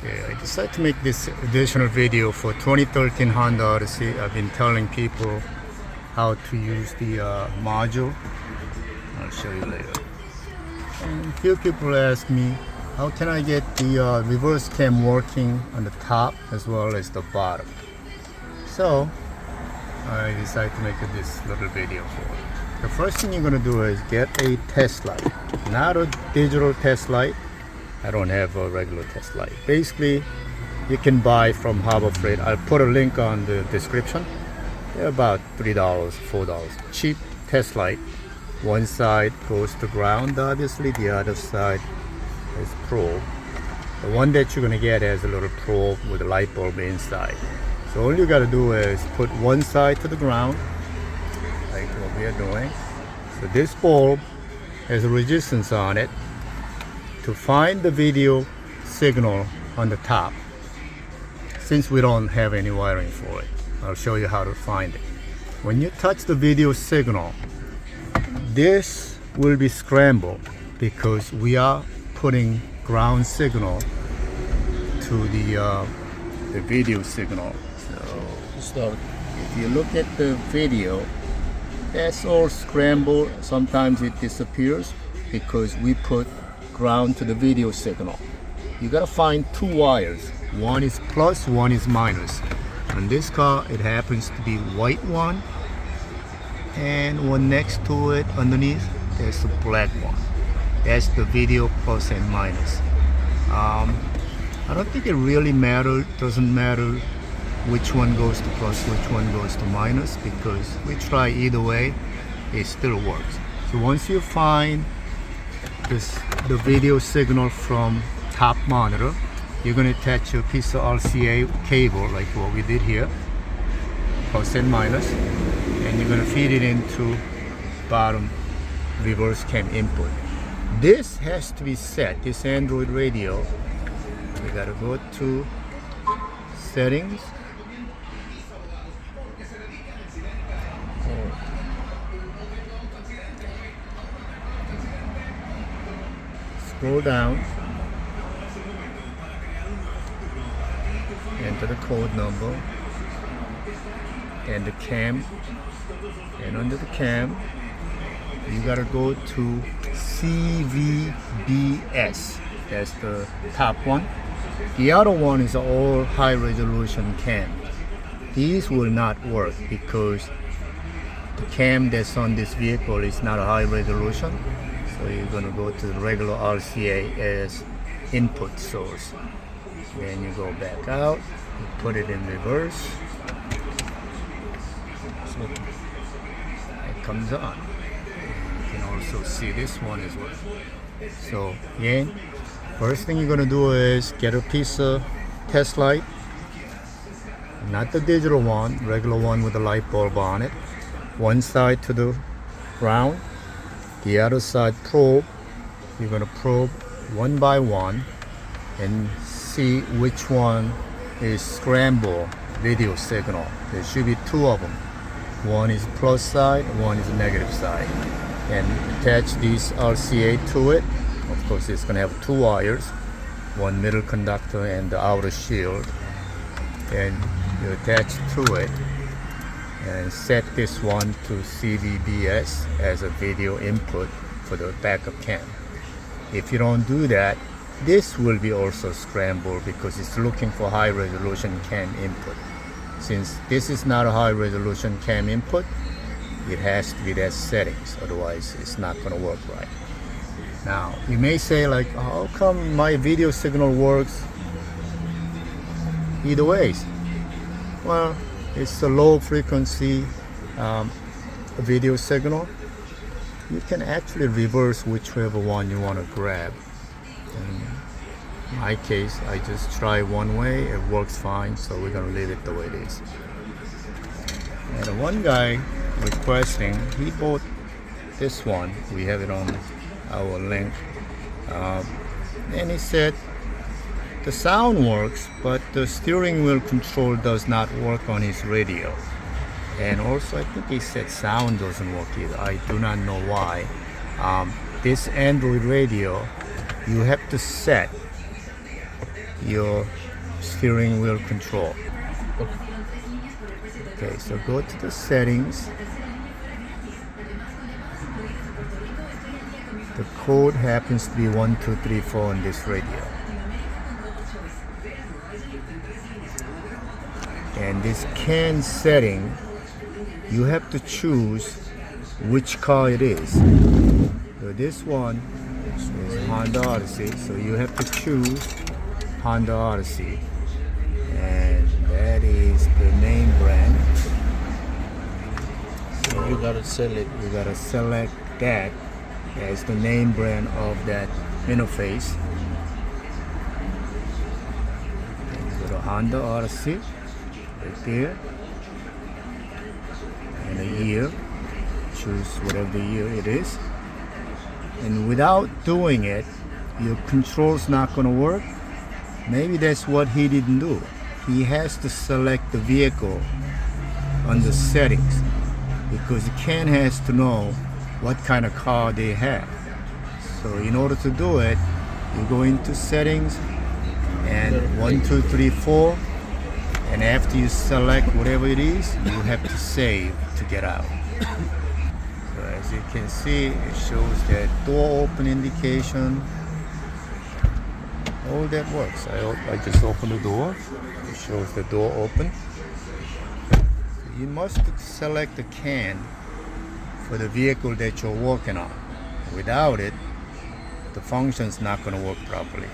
Okay, I decided to make this additional video for 2013 Honda Odyssey. I've been telling people how to use the module. I'll show you later. And a few people ask me, how can I get the reverse cam working on the top as well as the bottom? So I decided to make this little video for it. The first thing you're going to do is get a test light, not a digital test light. I don't have a regular test light. Basically, you can buy from Harbor Freight. I'll put a link on the description. They're about $3, $4. Cheap test light. One side goes to ground, obviously. The other side is probe. The one that you're gonna get has a little probe with a light bulb inside. So all you gotta do is put one side to the ground, like what we are doing. So this bulb has a resistance on it. To find the video signal on the top, since we don't have any wiring for it, I'll show you how to find it. When you touch the video signal, this will be scrambled because we are putting ground signal to the video signal. So if you look at the video, that's all scrambled. Sometimes it disappears because we put ground to the video signal. You gotta find two wires. One is plus, one is minus. On this car, it happens to be white one, and one next to it underneath, there's a black one. That's the video plus and minus. I don't think it really matters. Doesn't matter which one goes to plus, which one goes to minus, because we try either way, it still works. So once you find the video signal from top monitor, you're going to attach a piece of RCA cable like what we did here, plus and minus, and you're going to feed it into bottom reverse cam input. This has to be set. This Android radio, you got to go to settings, scroll down, enter the code number and the cam, and under the cam you gotta go to CVBS. That's the top one. The other one is all high resolution cam. These will not work because the cam that's on this vehicle is not a high resolution. So you're going to go to the regular RCA as input source. Then you go back out, you put it in reverse. So it comes on. You can also see this one as well. So again, first thing you're going to do is get a piece of test light. Not the digital one, regular one with a light bulb on it. One side to the ground. The other side probe. You're going to probe one by one and see which one is scramble video signal. There should be two of them. One is plus side, one is negative side. And attach these RCA to it. Of course, it's going to have two wires, one middle conductor and the outer shield. And you attach to it and set this one to CVBS as a video input for the backup cam. If you don't do that, this will be also scrambled because it's looking for high resolution cam input. Since this is not a high resolution cam input, it has to be that settings, otherwise it's not going to work right. Now you may say like, how come my video signal works either ways? Well, it's a low frequency video signal. You can actually reverse whichever one you want to grab. In my case, I just try one way, it works fine, so we're going to leave it the way it is. And one guy requesting, he bought this one, we have it on our link, and he said the sound works, but the steering wheel control does not work on his radio. And also I think he said sound doesn't work either. I do not know why. This Android radio, you have to set your steering wheel control. Okay, so go to the settings. The code happens to be 1234 on this radio. And this CAN setting, you have to choose which car it is. So this one is Honda Odyssey, so you have to choose Honda Odyssey. And that is the name brand. So You gotta select. you gotta select that as the name brand of that interface. And you go to Honda Odyssey right there, and a year, choose whatever the year it is. And without doing it, your control's not going to work. Maybe that's what he didn't do. He has to select the vehicle under settings, because the CAN has to know what kind of car they have. So in order to do it, you go into settings and 1, 2, 3, 4, and after you select whatever it is, you have to save to get out. So as you can see, it shows that door open indication. All that works. I just open the door. It shows the door open. So you must select the CAN for the vehicle that you're working on. Without it, the function's not going to work properly.